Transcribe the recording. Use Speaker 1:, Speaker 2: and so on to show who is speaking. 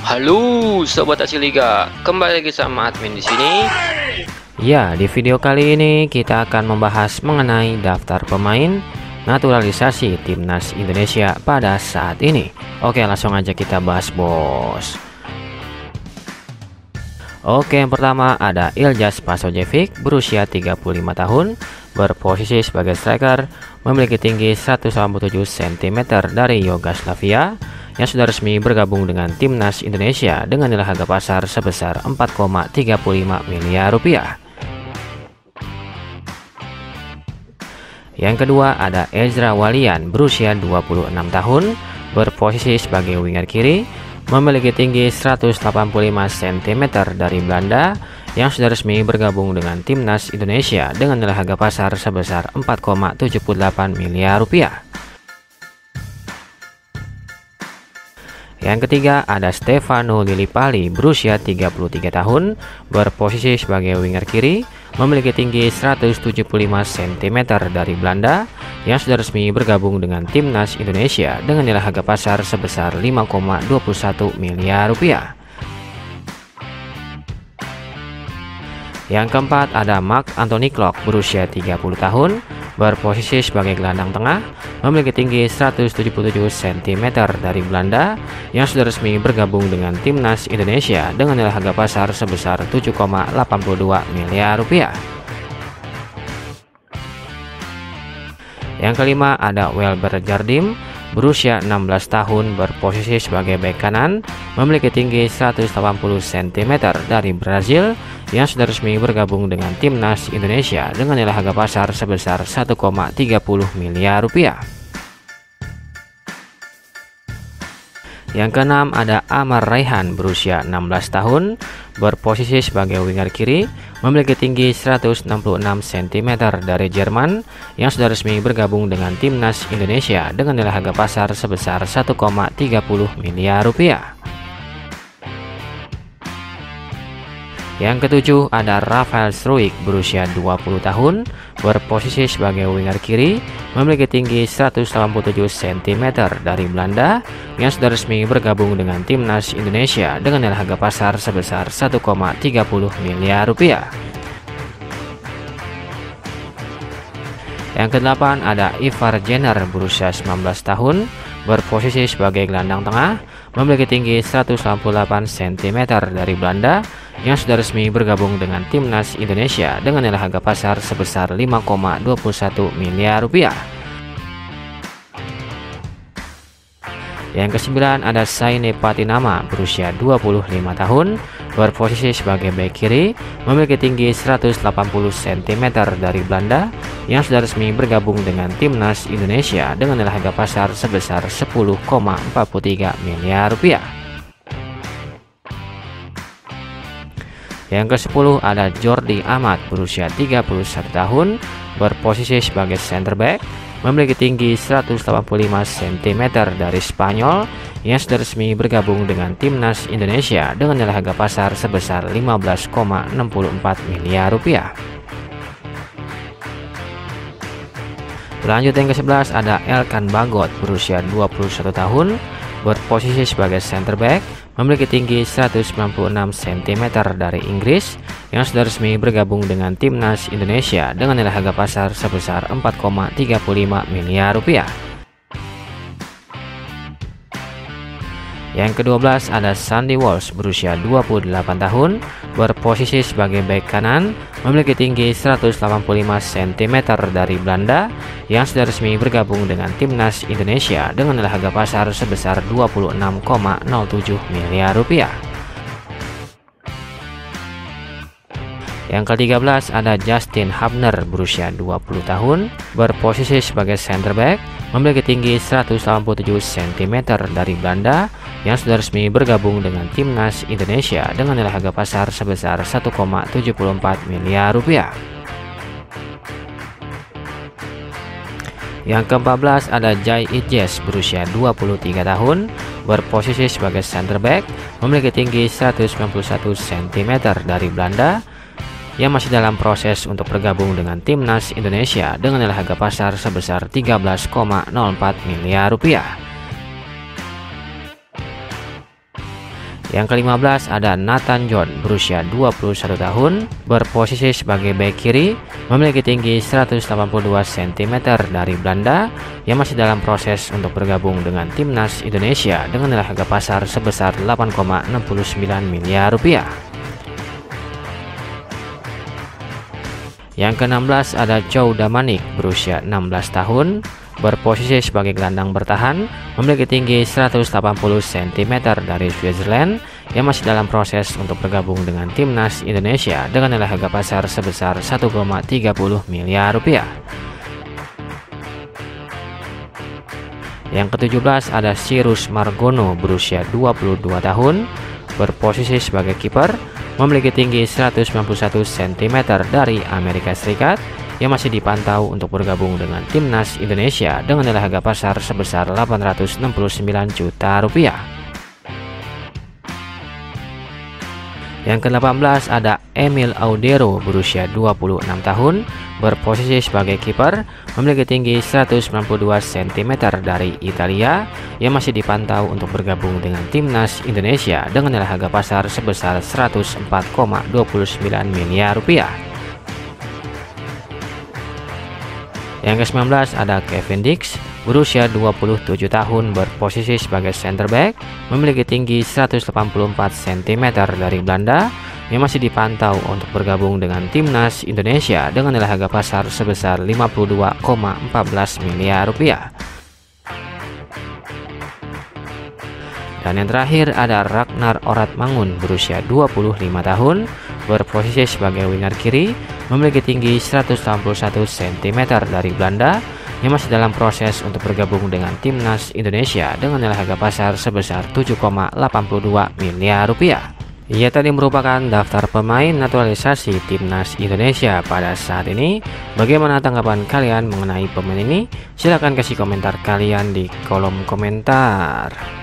Speaker 1: Halo Sobat Aksi Liga, kembali lagi sama admin di sini.
Speaker 2: Ya, di video kali ini kita akan membahas mengenai daftar pemain naturalisasi timnas Indonesia pada saat ini. Oke, langsung aja kita bahas, bos. Oke, yang pertama ada Iljaz Pasojevic, berusia 35 tahun, berposisi sebagai striker, memiliki tinggi 187 cm dari Yugoslavia, yang sudah resmi bergabung dengan timnas Indonesia dengan nilai harga pasar sebesar 4,35 miliar rupiah. Yang kedua ada Ezra Walian, berusia 26 tahun, berposisi sebagai winger kiri, memiliki tinggi 185 cm dari Belanda, yang sudah resmi bergabung dengan timnas Indonesia dengan nilai harga pasar sebesar 4,78 miliar rupiah. Yang ketiga ada Stefano Lillipali, berusia 33 tahun, berposisi sebagai winger kiri, memiliki tinggi 175 cm dari Belanda, yang sudah resmi bergabung dengan timnas Indonesia dengan nilai harga pasar sebesar 5,21 miliar rupiah. Yang keempat ada Marc Anthony Klok, berusia 30 tahun, berposisi sebagai gelandang tengah, memiliki tinggi 177 cm dari Belanda, yang sudah resmi bergabung dengan timnas Indonesia dengan nilai harga pasar sebesar 7,82 miliar rupiah. Yang kelima ada Welber Jardim, berusia 16 tahun, berposisi sebagai bek kanan, memiliki tinggi 180 cm dari Brazil, yang sudah resmi bergabung dengan timnas Indonesia dengan nilai harga pasar sebesar 1,30 miliar rupiah. Yang keenam ada Amar Raihan, berusia 16 tahun, berposisi sebagai winger kiri, memiliki tinggi 166 cm dari Jerman, yang sudah resmi bergabung dengan timnas Indonesia dengan nilai harga pasar sebesar 1,30 miliar rupiah. Yang ketujuh ada Rafael Struijk, berusia 20 tahun, berposisi sebagai winger kiri, memiliki tinggi 187 cm dari Belanda, yang sudah resmi bergabung dengan timnas Indonesia dengan nilai harga pasar sebesar 1,30 miliar rupiah. Yang kedelapan ada Ivar Jenner, berusia 19 tahun, berposisi sebagai gelandang tengah, memiliki tinggi 188 cm dari Belanda, yang sudah resmi bergabung dengan timnas Indonesia dengan nilai harga pasar sebesar 5,21 miliar rupiah. Yang kesembilan ada Saine Patinama, berusia 25 tahun, berposisi sebagai bek kiri, memiliki tinggi 180 cm dari Belanda, yang sudah resmi bergabung dengan timnas Indonesia dengan nilai harga pasar sebesar 10,43 miliar rupiah. Yang ke-10 ada Jordi Amat, berusia 31 tahun, berposisi sebagai center back, memiliki tinggi 185 cm dari Spanyol, yang sudah resmi bergabung dengan timnas Indonesia dengan nilai harga pasar sebesar 15,64 miliar rupiah. Lanjut yang ke-11 ada Elkan Bagot, berusia 21 tahun, berposisi sebagai center back, memiliki tinggi 196 cm dari Inggris, yang sudah resmi bergabung dengan timnas Indonesia dengan nilai harga pasar sebesar 4,35 miliar rupiah. Yang ke-12 ada Sandy Walsh, berusia 28 tahun, berposisi sebagai bek kanan, memiliki tinggi 185 cm dari Belanda, yang sudah resmi bergabung dengan timnas Indonesia dengan nilai harga pasar sebesar 26,07 miliar rupiah. Yang ke-13 ada Justin Hubner, berusia 20 tahun, berposisi sebagai center back, memiliki tinggi 187 cm dari Belanda, yang sudah resmi bergabung dengan timnas Indonesia dengan nilai harga pasar sebesar 1,74 miliar rupiah. Yang ke-14 ada Jai Ijes, berusia 23 tahun, berposisi sebagai center back, memiliki tinggi 191 cm dari Belanda, yang masih dalam proses untuk bergabung dengan timnas Indonesia dengan nilai harga pasar sebesar 13,04 miliar rupiah. Yang ke-15 ada Nathan John berusia 21 tahun, berposisi sebagai bek kiri, memiliki tinggi 182 cm dari Belanda, yang masih dalam proses untuk bergabung dengan timnas Indonesia dengan nilai harga pasar sebesar 8,69 miliar rupiah. Yang ke-16 ada Chow Damanik berusia 16 tahun, berposisi sebagai gelandang bertahan, memiliki tinggi 180 cm dari Switzerland, yang masih dalam proses untuk bergabung dengan timnas Indonesia dengan nilai harga pasar sebesar 1,30 miliar rupiah. Yang ke-17 ada Cyrus Margono berusia 22 tahun, berposisi sebagai kiper, memiliki tinggi 191 cm dari Amerika Serikat, yang masih dipantau untuk bergabung dengan timnas Indonesia dengan nilai harga pasar sebesar 869 juta rupiah. Yang ke-18 ada Emil Audero berusia 26 tahun, berposisi sebagai kiper, memiliki tinggi 192 cm dari Italia, yang masih dipantau untuk bergabung dengan timnas Indonesia dengan nilai harga pasar sebesar 104,29 miliar rupiah. Yang ke-19 ada Kevin Dix berusia 27 tahun, berposisi sebagai center back, memiliki tinggi 184 cm dari Belanda, yang masih dipantau untuk bergabung dengan timnas Indonesia dengan nilai harga pasar sebesar 52,14 miliar rupiah. Dan yang terakhir ada Ragnar Oratmangun berusia 25 tahun, berposisi sebagai winger kiri, memiliki tinggi 181 cm dari Belanda, yang masih dalam proses untuk bergabung dengan timnas Indonesia dengan nilai harga pasar sebesar 7,82 miliar rupiah. Ia tadi merupakan daftar pemain naturalisasi timnas Indonesia pada saat ini. Bagaimana tanggapan kalian mengenai pemain ini? Silahkan kasih komentar kalian di kolom komentar.